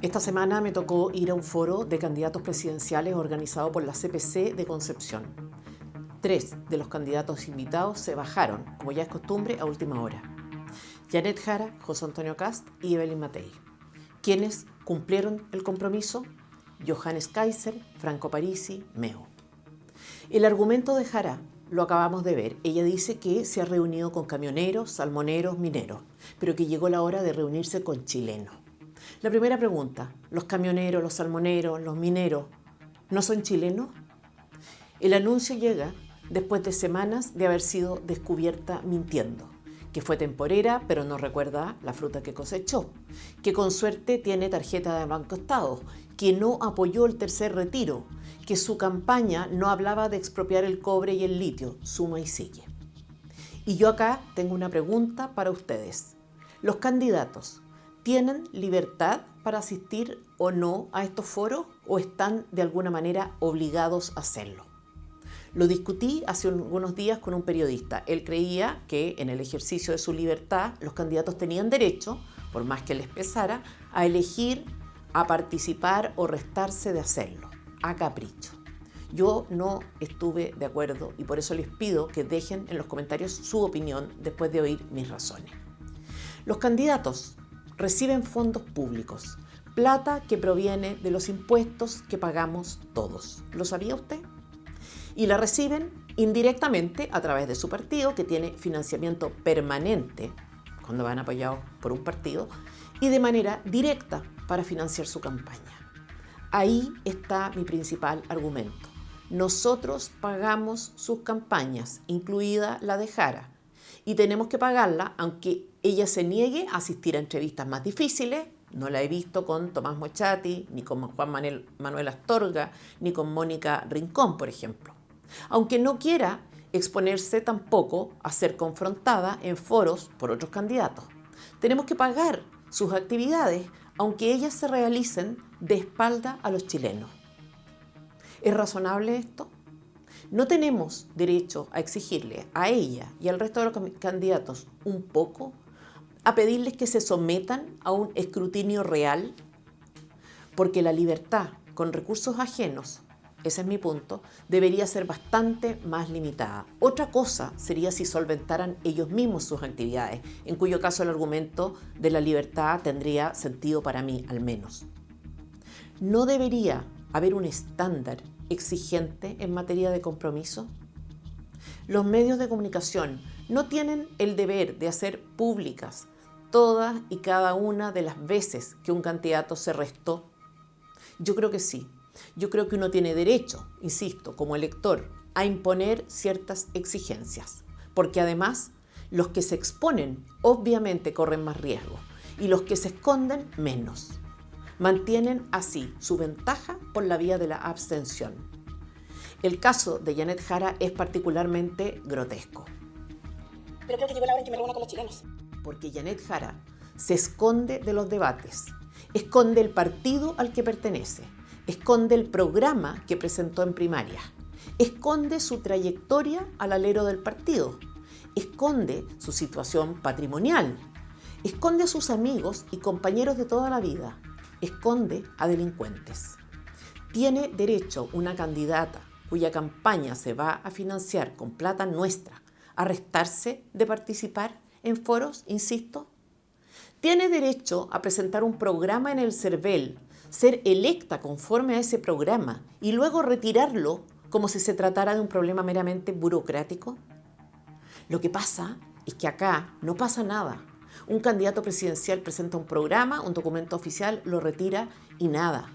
Esta semana me tocó ir a un foro de candidatos presidenciales organizado por la CPC de Concepción. 3 de los candidatos invitados se bajaron, como ya es costumbre, a última hora. Janet Jara, José Antonio Kast y Evelyn Matei. ¿Quiénes cumplieron el compromiso? Johannes Kaiser, Franco Parisi, Meo. El argumento de Jara lo acabamos de ver. Ella dice que se ha reunido con camioneros, salmoneros, mineros, pero que llegó la hora de reunirse con chilenos. La primera pregunta, ¿los camioneros, los salmoneros, los mineros no son chilenos? El anuncio llega después de semanas de haber sido descubierta mintiendo, que fue temporera pero no recuerda la fruta que cosechó, que con suerte tiene tarjeta de Banco Estado, que no apoyó el tercer retiro, que su campaña no hablaba de expropiar el cobre y el litio, suma y sigue. Y yo acá tengo una pregunta para ustedes. ¿Los candidatos tienen libertad para asistir o no a estos foros o están de alguna manera obligados a hacerlo? Lo discutí hace unos días con un periodista. Él creía que en el ejercicio de su libertad los candidatos tenían derecho, por más que les pesara, a elegir, a participar o restarse de hacerlo, a capricho. Yo no estuve de acuerdo y por eso les pido que dejen en los comentarios su opinión después de oír mis razones. Los candidatos reciben fondos públicos, plata que proviene de los impuestos que pagamos todos. ¿Lo sabía usted? Y la reciben indirectamente a través de su partido, que tiene financiamiento permanente cuando van apoyados por un partido, y de manera directa para financiar su campaña. Ahí está mi principal argumento. Nosotros pagamos sus campañas, incluida la de Jara, y tenemos que pagarla aunque ella se niegue a asistir a entrevistas más difíciles. No la he visto con Tomás Mochati, ni con Juan Manuel Astorga, ni con Mónica Rincón, por ejemplo. Aunque no quiera exponerse tampoco a ser confrontada en foros por otros candidatos. Tenemos que pagar sus actividades, aunque ellas se realicen de espalda a los chilenos. ¿Es razonable esto? ¿No tenemos derecho a exigirle a ella y al resto de los candidatos un poco? ¿A pedirles que se sometan a un escrutinio real? Porque la libertad con recursos ajenos, ese es mi punto, debería ser bastante más limitada. Otra cosa sería si solventaran ellos mismos sus actividades, en cuyo caso el argumento de la libertad tendría sentido para mí, al menos. ¿No debería haber un estándar exigente en materia de compromiso? Los medios de comunicación no tienen el deber de hacer públicas todas y cada una de las veces que un candidato se restó. Yo creo que sí. Yo creo que uno tiene derecho, insisto, como elector, a imponer ciertas exigencias, porque además los que se exponen obviamente corren más riesgo y los que se esconden menos. Mantienen así su ventaja por la vía de la abstención. El caso de Janet Jara es particularmente grotesco. Pero creo que llegó la hora en que me reúna con los chilenos. Porque Janet Jara se esconde de los debates, esconde el partido al que pertenece, esconde el programa que presentó en primaria, esconde su trayectoria al alero del partido, esconde su situación patrimonial, esconde a sus amigos y compañeros de toda la vida, esconde a delincuentes. ¿Tiene derecho una candidata cuya campaña se va a financiar con plata nuestra a restarse de participar en foros, insisto? ¿Tiene derecho a presentar un programa en el CERVEL, ser electa conforme a ese programa y luego retirarlo como si se tratara de un problema meramente burocrático? Lo que pasa es que acá no pasa nada. Un candidato presidencial presenta un programa, un documento oficial, lo retira y nada.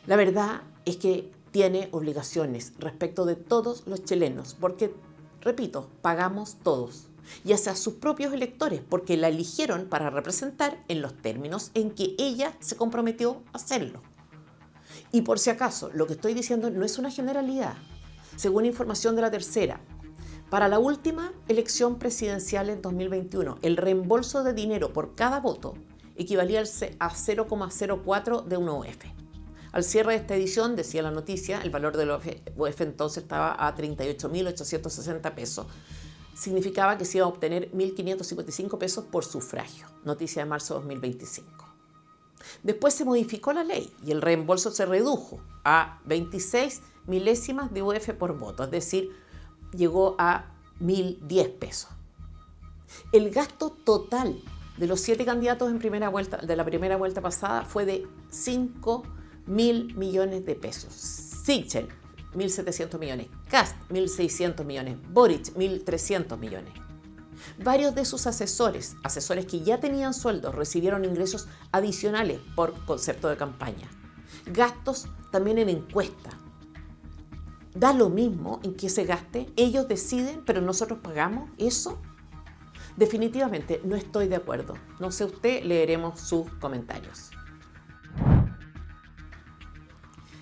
La verdad es que tiene obligaciones respecto de todos los chilenos, porque, repito, pagamos todos, y hacia sus propios electores, porque la eligieron para representar en los términos en que ella se comprometió a hacerlo. Y por si acaso, lo que estoy diciendo no es una generalidad. Según información de La Tercera, para la última elección presidencial en 2021, el reembolso de dinero por cada voto equivalía a 0,04 de un OF. Al cierre de esta edición, decía la noticia, el valor del OF entonces estaba a 38.860 pesos. Significaba que se iba a obtener 1.555 pesos por sufragio. Noticia de marzo de 2025. Después se modificó la ley y el reembolso se redujo a 26 milésimas de UF por voto, es decir, llegó a 1.010 pesos. El gasto total de los 7 candidatos en primera vuelta, de la primera vuelta pasada fue de 5.000 millones de pesos. Sichel, 1.700 millones. Kast, 1.600 millones. Boric, 1.300 millones. Varios de sus asesores que ya tenían sueldos, recibieron ingresos adicionales por concepto de campaña. Gastos también en encuesta. Da lo mismo en qué se gaste, ellos deciden, pero nosotros pagamos eso. Definitivamente no estoy de acuerdo. No sé usted, leeremos sus comentarios.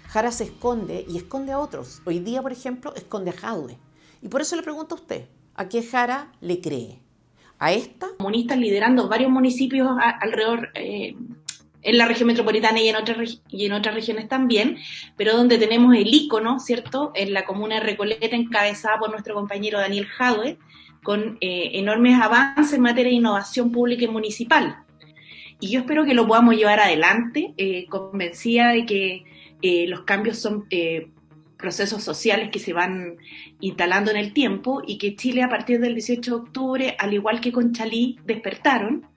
Jara se esconde y esconde a otros. Hoy día, por ejemplo, esconde a Jadwe. Y por eso le pregunto a usted, ¿a qué Jara le cree? ¿A esta? Comunistas liderando varios municipios alrededor, en la región metropolitana y en otras regiones también, pero donde tenemos el ícono, ¿cierto?, en la comuna de Recoleta, encabezada por nuestro compañero Daniel Jadwe, con enormes avances en materia de innovación pública y municipal. Y yo espero que lo podamos llevar adelante, convencida de que los cambios son procesos sociales que se van instalando en el tiempo y que Chile a partir del 18 de octubre, al igual que Conchalí, despertaron.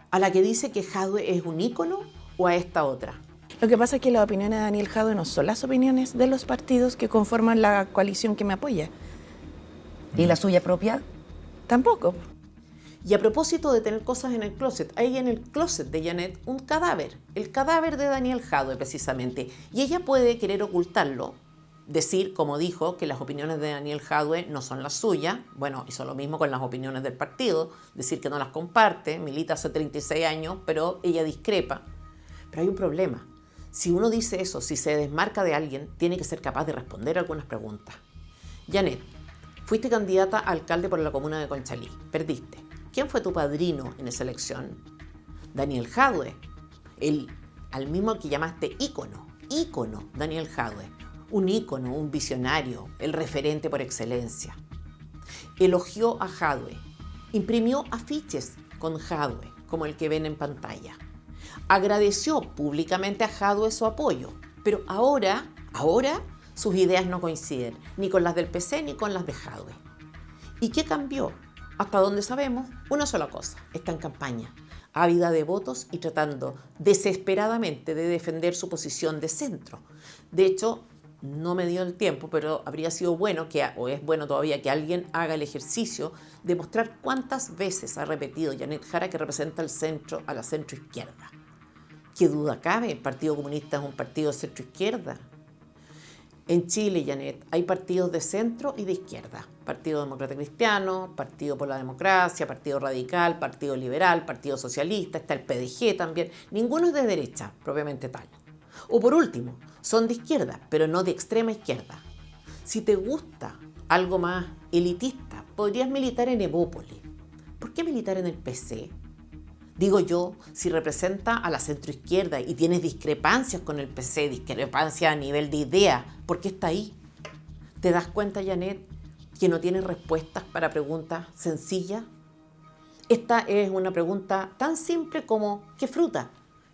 ¿A la que dice que Jadwe es un ícono o a esta otra? Lo que pasa es que las opiniones de Daniel Jadwe no son las opiniones de los partidos que conforman la coalición que me apoya. ¿Y la suya propia? Tampoco. Y a propósito de tener cosas en el closet, hay en el closet de Janet un cadáver, el cadáver de Daniel Jadwe precisamente, y ella puede querer ocultarlo, decir, como dijo, que las opiniones de Daniel Jadwe no son las suyas, bueno, hizo lo mismo con las opiniones del partido, decir que no las comparte, milita hace 36 años, pero ella discrepa. Pero hay un problema, si uno dice eso, si se desmarca de alguien, tiene que ser capaz de responder algunas preguntas. Janet, fuiste candidata a alcalde por la comuna de Conchalí, perdiste. ¿Quién fue tu padrino en esa elección? Daniel Jadwe, al mismo que llamaste ícono, Daniel Jadwe. Un ícono, un visionario, el referente por excelencia. Elogió a Jadwe, imprimió afiches con Jadwe, como el que ven en pantalla. Agradeció públicamente a Jadwe su apoyo, pero ahora sus ideas no coinciden, ni con las del PC ni con las de Jadwe. ¿Y qué cambió? Hasta donde sabemos, una sola cosa, está en campaña, ávida de votos y tratando desesperadamente de defender su posición de centro. De hecho, no me dio el tiempo, pero habría sido bueno, o es bueno todavía, que alguien haga el ejercicio de mostrar cuántas veces ha repetido Janet Jara que representa al centro, a la centroizquierda. ¿Qué duda cabe? El Partido Comunista es un partido de centroizquierda. En Chile, Janet, hay partidos de centro y de izquierda. Partido Demócrata Cristiano, Partido por la Democracia, Partido Radical, Partido Liberal, Partido Socialista, está el PDG también. Ninguno es de derecha, propiamente tal. O por último, son de izquierda, pero no de extrema izquierda. Si te gusta algo más elitista, podrías militar en Evópolis. ¿Por qué militar en el PC? Digo yo, si representa a la centroizquierda y tienes discrepancias con el PC, discrepancias a nivel de idea, ¿por qué está ahí? ¿Te das cuenta, Janet, que no tienes respuestas para preguntas sencillas? Esta es una pregunta tan simple como ¿qué fruta?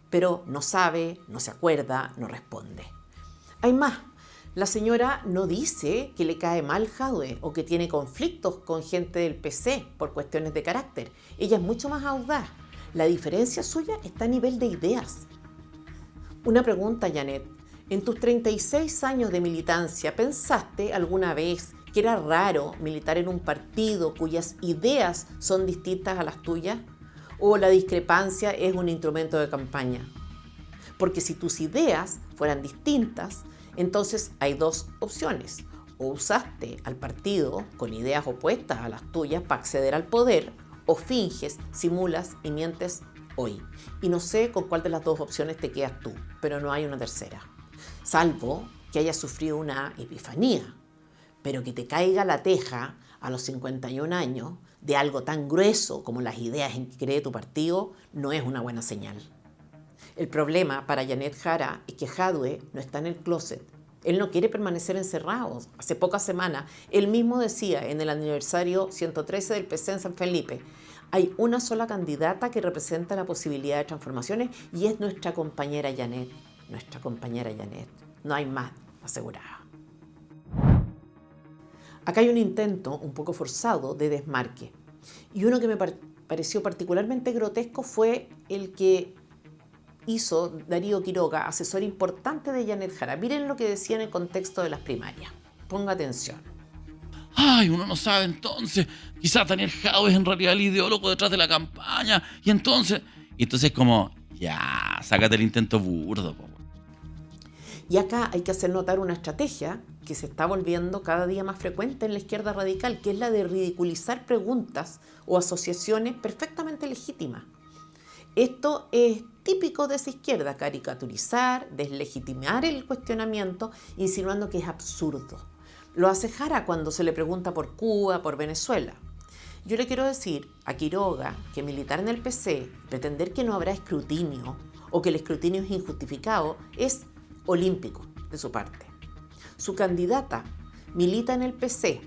Pero no sabe, no se acuerda, no responde. Hay más. La señora no dice que le cae mal Jadwe o que tiene conflictos con gente del PC por cuestiones de carácter. Ella es mucho más audaz. La diferencia suya está a nivel de ideas. Una pregunta, Janet. En tus 36 años de militancia, ¿pensaste alguna vez que era raro militar en un partido cuyas ideas son distintas a las tuyas? ¿O la discrepancia es un instrumento de campaña? Porque si tus ideas fueran distintas, entonces hay dos opciones. O usaste al partido con ideas opuestas a las tuyas para acceder al poder, o finges, simulas y mientes hoy. Y no sé con cuál de las dos opciones te quedas tú, pero no hay una tercera. Salvo que hayas sufrido una epifanía, pero que te caiga la teja a los 51 años de algo tan grueso como las ideas en que cree tu partido no es una buena señal. El problema para Janet Jara es que Jadwe no está en el closet. Él no quiere permanecer encerrado. Hace pocas semanas, él mismo decía en el aniversario 113 del PC en San Felipe, Hay una sola candidata que representa la posibilidad de transformaciones y es nuestra compañera Janet. Nuestra compañera Janet. No hay más asegurada. Acá hay un intento un poco forzado de desmarque. Y uno que me pareció particularmente grotesco fue el que hizo Darío Quiroga, asesor importante de Janet Jara. Miren lo que decía en el contexto de las primarias. Ponga atención. Ay, uno no sabe entonces. Quizás Daniel Jadwe es en realidad el ideólogo detrás de la campaña. Y entonces como, ya, sácate el intento burdo, po. Y acá hay que hacer notar una estrategia que se está volviendo cada día más frecuente en la izquierda radical, que es la de ridiculizar preguntas o asociaciones perfectamente legítimas. Esto es típico de esa izquierda, caricaturizar, deslegitimar el cuestionamiento, insinuando que es absurdo. Lo hace Jara cuando se le pregunta por Cuba, por Venezuela. Yo le quiero decir a Quiroga que militar en el PC, pretender que no habrá escrutinio o que el escrutinio es injustificado, es olímpico de su parte. Su candidata milita en el PC,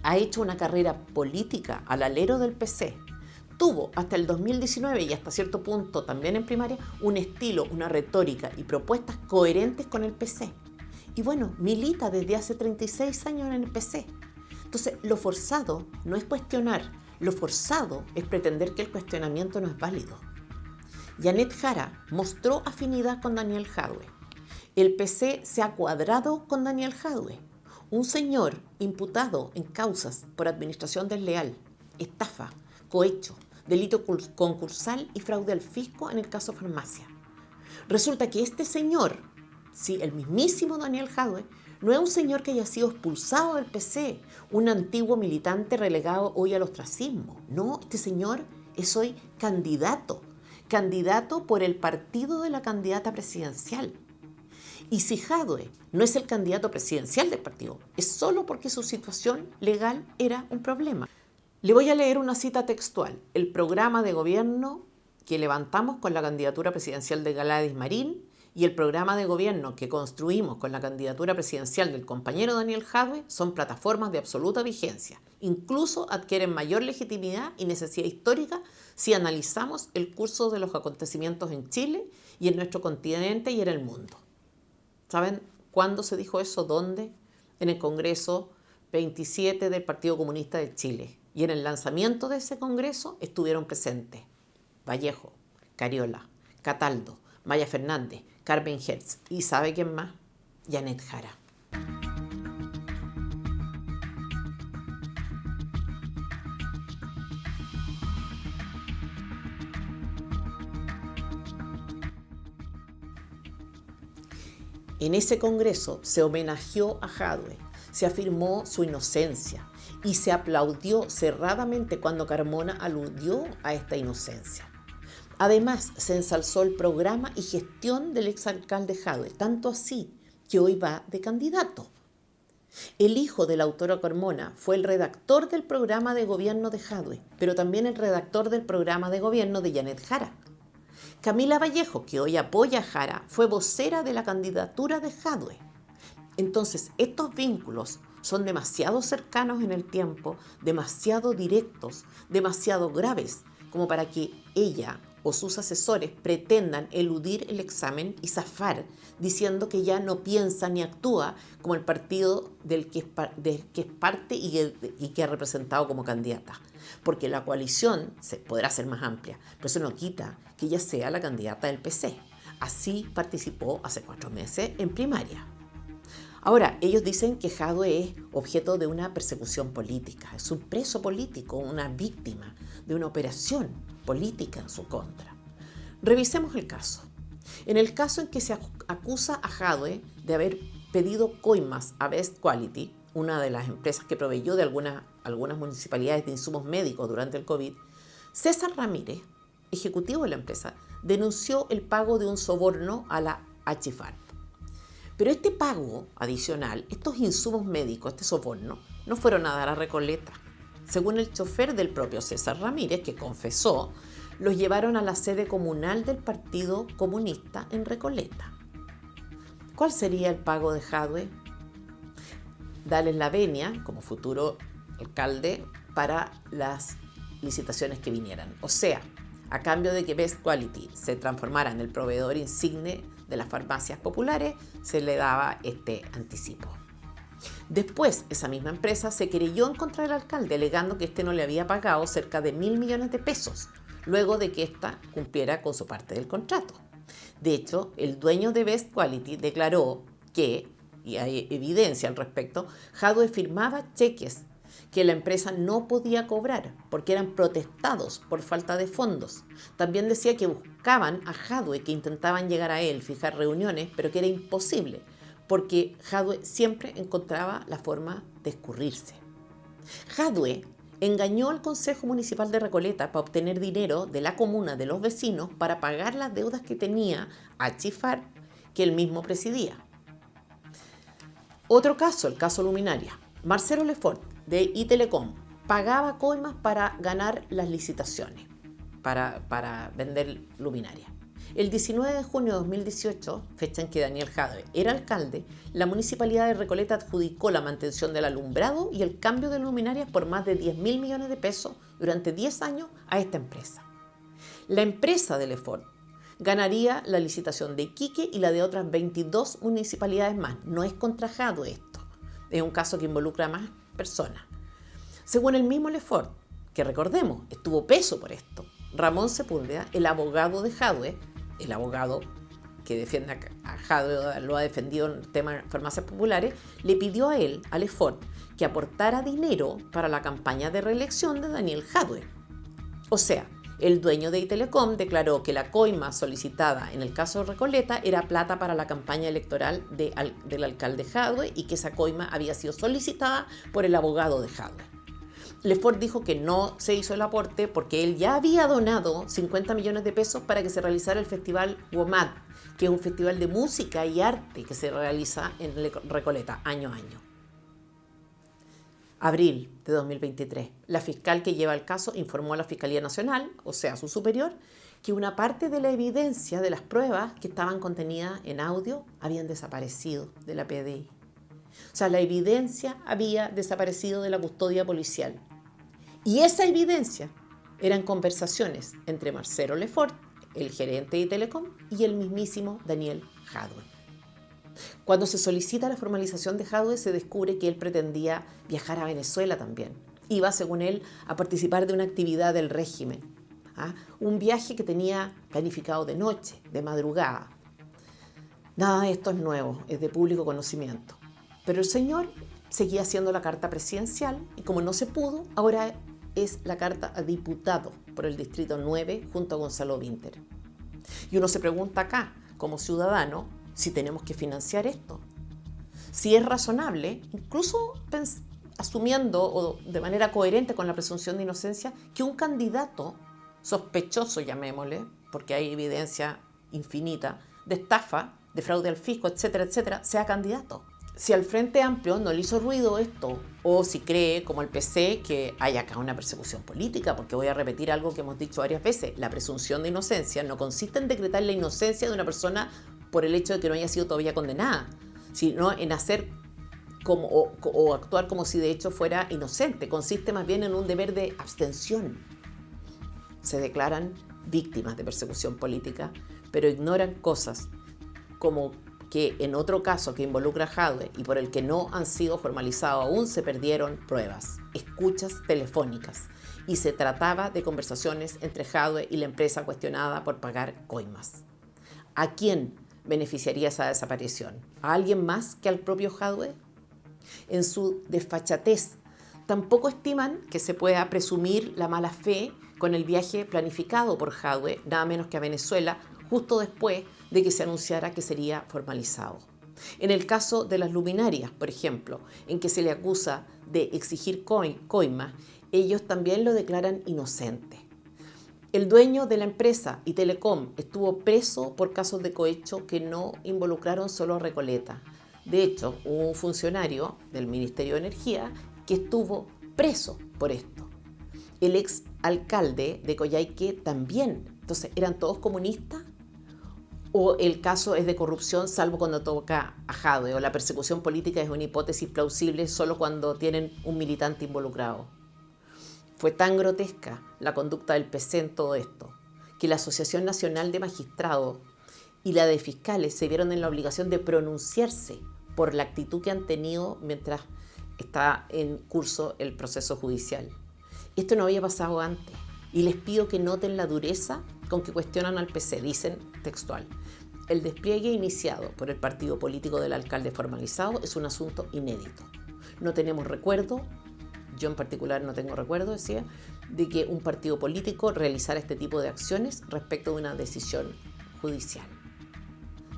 ha hecho una carrera política al alero del PC, tuvo hasta el 2019 y hasta cierto punto también en primaria un estilo, una retórica y propuestas coherentes con el PC. Y bueno, milita desde hace 36 años en el PC. Entonces, lo forzado no es cuestionar, lo forzado es pretender que el cuestionamiento no es válido. Janet Jara mostró afinidad con Daniel Jadwe. El PC se ha cuadrado con Daniel Jadwe, un señor imputado en causas por administración desleal, estafa, cohecho, delito concursal y fraude al fisco en el caso Farmacia. Resulta que este señor, sí, el mismísimo Daniel Jadwe, no es un señor que haya sido expulsado del PC, un antiguo militante relegado hoy al ostracismo. No, este señor es hoy candidato por el partido de la candidata presidencial. Y si Jadwe no es el candidato presidencial del partido, es solo porque su situación legal era un problema. Le voy a leer una cita textual. El programa de gobierno que levantamos con la candidatura presidencial de Gladys Marín y el programa de gobierno que construimos con la candidatura presidencial del compañero Daniel Jadwe son plataformas de absoluta vigencia. Incluso adquieren mayor legitimidad y necesidad histórica si analizamos el curso de los acontecimientos en Chile y en nuestro continente y en el mundo. ¿Saben cuándo se dijo eso? ¿Dónde? En el Congreso 27 del Partido Comunista de Chile. Y en el lanzamiento de ese congreso estuvieron presentes Vallejo, Cariola, Cataldo, Maya Fernández, Carmen Hertz y ¿sabe quién más? Janet Jara. En ese congreso se homenajeó a Jadwe, se afirmó su inocencia y se aplaudió cerradamente cuando Carmona aludió a esta inocencia. Además, se ensalzó el programa y gestión del exalcalde Jadwe, tanto así que hoy va de candidato. El hijo de la autora Carmona fue el redactor del programa de gobierno de Jadwe, pero también el redactor del programa de gobierno de Janet Jara. Camila Vallejo, que hoy apoya a Jara, fue vocera de la candidatura de Jadwe. Entonces, estos vínculos son demasiado cercanos en el tiempo, demasiado directos, demasiado graves, como para que ella o sus asesores pretendan eludir el examen y zafar, diciendo que ya no piensa ni actúa como el partido del que es parte y que ha representado como candidata. Porque la coalición podrá ser más amplia, pero eso no quita que ella sea la candidata del PC. Así participó hace 4 meses en primaria. Ahora, ellos dicen que Jadwe es objeto de una persecución política, es un preso político, una víctima de una operación política en su contra. Revisemos el caso. En el caso en que se acusa a Jadwe de haber pedido coimas a Best Quality, una de las empresas que proveyó de algunas municipalidades de insumos médicos durante el COVID, César Ramírez, ejecutivo de la empresa, denunció el pago de un soborno a la HIFARP. Pero este pago adicional, estos insumos médicos, este soborno, no fueron a dar a Recoleta. Según el chofer del propio César Ramírez, que confesó, los llevaron a la sede comunal del Partido Comunista en Recoleta. ¿Cuál sería el pago de Jadwe? Darles la venia, como futuro alcalde, para las licitaciones que vinieran. O sea, a cambio de que Best Quality se transformara en el proveedor insigne de las farmacias populares, se le daba este anticipo. Después, esa misma empresa se querelló en contra del alcalde, alegando que este no le había pagado cerca de 1.000 millones de pesos, luego de que ésta cumpliera con su parte del contrato. De hecho, el dueño de Best Quality declaró que, y hay evidencia al respecto, Jadwe firmaba cheques que la empresa no podía cobrar porque eran protestados por falta de fondos. También decía que buscaban a Jadwe, que intentaban llegar a él, fijar reuniones, pero que era imposible porque Jadwe siempre encontraba la forma de escurrirse. Jadwe engañó al Consejo Municipal de Recoleta para obtener dinero de la comuna, de los vecinos, para pagar las deudas que tenía a Chifar, que él mismo presidía. Otro caso, el caso Luminaria. Marcelo Lefort, de Itelecom, pagaba coimas para ganar las licitaciones, para vender luminaria. El 19 de junio de 2018, fecha en que Daniel Jadwe era alcalde, la Municipalidad de Recoleta adjudicó la mantención del alumbrado y el cambio de luminarias por más de 10.000 millones de pesos durante 10 años a esta empresa. La empresa de Lefort ganaría la licitación de Iquique y la de otras 22 municipalidades más. No es contra Jadwe esto, es un caso que involucra a más personas. Según el mismo Lefort, que recordemos, estuvo preso por esto, Ramón Sepúlveda, el abogado de Jadwe, el abogado que defiende a Jadwe, lo ha defendido en el tema de farmacias populares, le pidió a él, a Lefort, que aportara dinero para la campaña de reelección de Daniel Jadwe. O sea, el dueño de Itelecom declaró que la coima solicitada en el caso de Recoleta era plata para la campaña electoral del alcalde Jadwe y que esa coima había sido solicitada por el abogado de Jadwe. Lefort dijo que no se hizo el aporte porque él ya había donado 50 millones de pesos para que se realizara el festival WOMAD, que es un festival de música y arte que se realiza en Recoleta año a año. Abril de 2023, la fiscal que lleva el caso informó a la Fiscalía Nacional, o sea, a su superior, que una parte de la evidencia de las pruebas que estaban contenidas en audio habían desaparecido de la PDI. O sea, la evidencia había desaparecido de la custodia policial. Y esa evidencia eran conversaciones entre Marcelo Lefort, el gerente de Telecom, y el mismísimo Daniel Jadwe. Cuando se solicita la formalización de Jadwe, se descubre que él pretendía viajar a Venezuela también. Iba, según él, a participar de una actividad del régimen. Un viaje que tenía planificado de noche, de madrugada. Nada de esto es nuevo, es de público conocimiento. Pero el señor seguía haciendo la carta presidencial y como no se pudo, ahora es la carta a diputado por el Distrito 9 junto a Gonzalo Vinter. Y uno se pregunta acá, como ciudadano, si tenemos que financiar esto. Si es razonable, incluso asumiendo o de manera coherente con la presunción de inocencia, que un candidato sospechoso, llamémosle, porque hay evidencia infinita, de estafa, de fraude al fisco, etcétera, etcétera, sea candidato. Si al Frente Amplio no le hizo ruido esto, o si cree, como el PC, que hay acá una persecución política, porque voy a repetir algo que hemos dicho varias veces, la presunción de inocencia no consiste en decretar la inocencia de una persona por el hecho de que no haya sido todavía condenada, sino en hacer como, o actuar como si de hecho fuera inocente. Consiste más bien en un deber de abstención. Se declaran víctimas de persecución política, pero ignoran cosas como que en otro caso que involucra a Jadwe y por el que no han sido formalizados aún, se perdieron pruebas, escuchas telefónicas, y se trataba de conversaciones entre Jadwe y la empresa cuestionada por pagar coimas. ¿A quién beneficiaría esa desaparición? ¿A alguien más que al propio Jadwe? En su desfachatez, tampoco estiman que se pueda presumir la mala fe con el viaje planificado por Jadwe, nada menos que a Venezuela, justo después de que se anunciara que sería formalizado. En el caso de las luminarias, por ejemplo, en que se le acusa de exigir coimas, ellos también lo declaran inocente. El dueño de la empresa, Itelecom, estuvo preso por casos de cohecho que no involucraron solo a Recoleta. De hecho, hubo un funcionario del Ministerio de Energía que estuvo preso por esto. El ex alcalde de Coyhaique también. Entonces, ¿eran todos comunistas? ¿O el caso es de corrupción salvo cuando toca a Jadwe? ¿O la persecución política es una hipótesis plausible solo cuando tienen un militante involucrado? Fue tan grotesca la conducta del PC en todo esto, que la Asociación Nacional de Magistrados y la de Fiscales se vieron en la obligación de pronunciarse por la actitud que han tenido mientras está en curso el proceso judicial. Esto no había pasado antes y les pido que noten la dureza con que cuestionan al PC, dicen textual. El despliegue iniciado por el partido político del alcalde formalizado es un asunto inédito. No tenemos recuerdo, yo en particular no tengo recuerdo, decía, de que un partido político realizara este tipo de acciones respecto de una decisión judicial.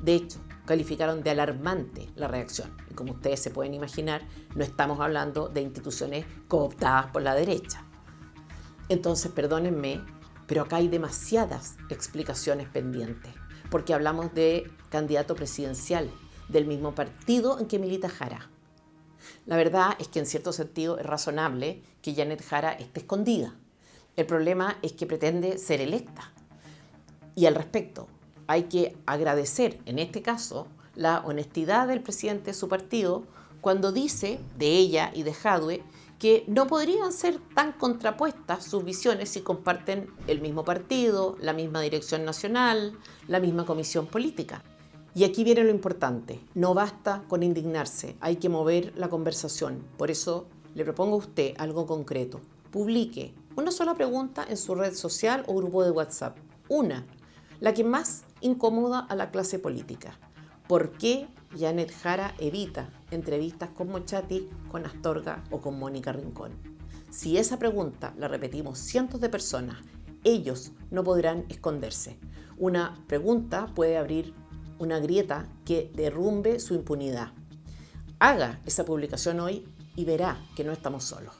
De hecho, calificaron de alarmante la reacción. Y como ustedes se pueden imaginar, no estamos hablando de instituciones cooptadas por la derecha. Entonces, perdónenme, pero acá hay demasiadas explicaciones pendientes, porque hablamos de candidato presidencial del mismo partido en que milita Jara. La verdad es que en cierto sentido es razonable que Janet Jara esté escondida. El problema es que pretende ser electa. Y al respecto, hay que agradecer, en este caso, la honestidad del presidente de su partido cuando dice, de ella y de Jadwe, que no podrían ser tan contrapuestas sus visiones si comparten el mismo partido, la misma dirección nacional, la misma comisión política. Y aquí viene lo importante, no basta con indignarse, hay que mover la conversación. Por eso le propongo a usted algo concreto. Publique una sola pregunta en su red social o grupo de WhatsApp. Una, la que más incomoda a la clase política. ¿Por qué Janet Jara evita entrevistas con Mochati, con Astorga o con Mónica Rincón? Si esa pregunta la repetimos cientos de personas, ellos no podrán esconderse. Una pregunta puede abrir una grieta que derrumbe su impunidad. Haga esa publicación hoy y verá que no estamos solos.